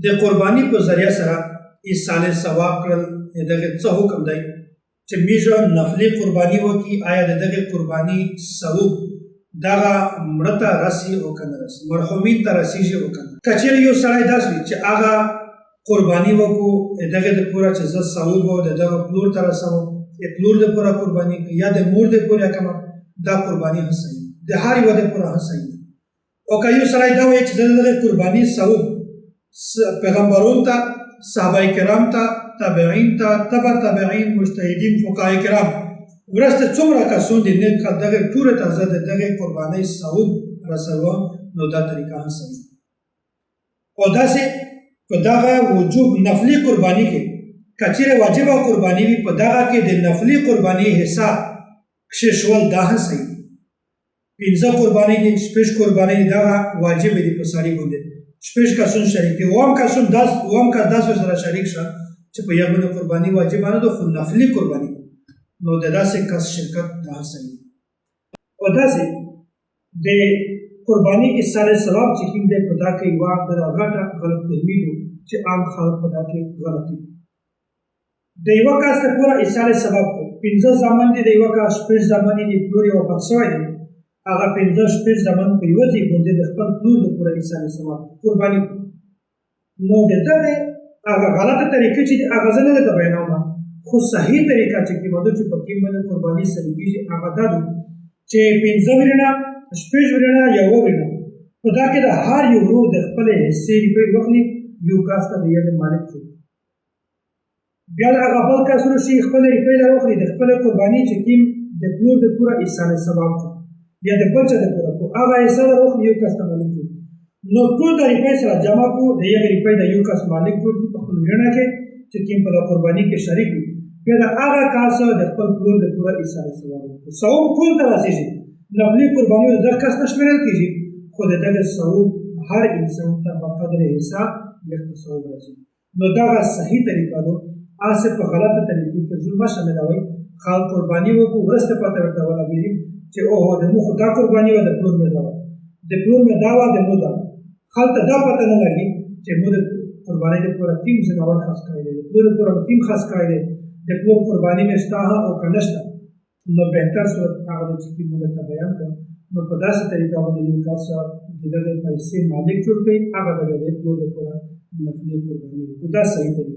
د قرباني په ذریعه سره ایصال ثواب کړل دغه څه حکم دی چې میژه نفلي قرباني وکړي آیا د دغه قرباني ثواب دغه مړه ته رسي او که نه رسي مرحومین ته رسیږي او که نه که چېرې یو سړی داسې وي چې هغه قرباني وکړو دغه دپاره چې زه ثواب او د دغه پلور ته رسوم پلور دپاره قرباني یا د مور دپاره کومه دا قرباني هم صحیح د هر یوه دپاره هم صحیح او که یو سړی دا وایي چې زه د دغه قرباني ثواب پیغمبرون ته صحابه کرام ته تابعین ته تبع تابعین مجتهدین فقهای کرام ورسته څومره کسان دي نیک خلک دغه ټولو ته زه د دغې قربانۍ ثواب رسوم نو دا طریقه هم صحیح او داسې په دغه وجوب نفلي قرباني کې که چېرې واجبه قرباني وي په دغه کې د نفلي قرباني حصه کښېښول دا هم صحیح 15 قربانۍ دي 6 قربانۍ دي دغه واجبې دي په سړي باندې 6 کسان شریک دي اووم کس داسې سره شریک شه چې په یوه باندې قرباني واجبه نه ده خو نفلي قرباني نو د داسې کس شرکت دا صحیح او داسې د قرباني ایصال ثواب چې کوم دی په دا کې یوه غټه غلط فهمي ده چې عام خلک په دا کې غلط دي د یوه کس دپاره ایصال ثواب کو 15 زامن دي د یوه کس 6 زامن دي پلور یې وفات شوی دی هغه 15 زامن په یوه ځای باندې د خپل پلور دپاره ایصال ثواب قرباني نو د دغې هغه غلطه طریقه چې هغه زه نه درته بیانوم خو صحیح طریقه چې کومه ده چې په کوم باندې قرباني سره کېږي هغه دا ده چې 15 ورنه 6 ورنه یوه ورنه په دا کې د هر یو ورور د خپلې حصې روپۍ واخلي یو کس ته د یوې مالک شو بیا د هغه بل کس راشي خپلې روپۍ له واخلي د خپلې قرباني چې کوم د پلور دپاره ایصال ثواب کړو یا د بل چا دپاره کړو هغه حصه له واخلي یو کس ته مالک کړو نو ټول د روپۍ سره جمع کړو د یوې روپۍ د یو کس مالک جوړ کړي په خپل ورنه کې چې کوم په قرباني کې شریک وي بیا د هغه کس د خپل پلور دپاره ایصال ثواب وکړو ثواب ټول ته رسېږي نفلي قرباني د دغه کس نه شمېرل کېږي خو د دغه ثواب هر انسان ته په قدر حساب یو ثواب راځي نو دغه صحیح طریقه ده هسې په غلطه طریقې کې ظلم مه شاملوئ خلک قرباني وکړو وروسته پته ورته ولګېږي چې اوهو د مو خو دا قرباني وه د پلور مې دا وه د پلور مې دا وه د مو دا خلک ته دا پته نه لګي چې مو د قربانۍ دپاره کوم ځناور خاص کړی دی د پلور دپاره مو کوم خاص کړی دی د پلور قرباني مې شته او که نه شته نو بهتر صورت هغه دی چې کوم مو درته بیان کړم نو په داسې طریقه باندې یو کس د دغې پیسې مالک جوړ کړي هغه د پلور دپاره نفلي قرباني وکړو دا صحیح طریقه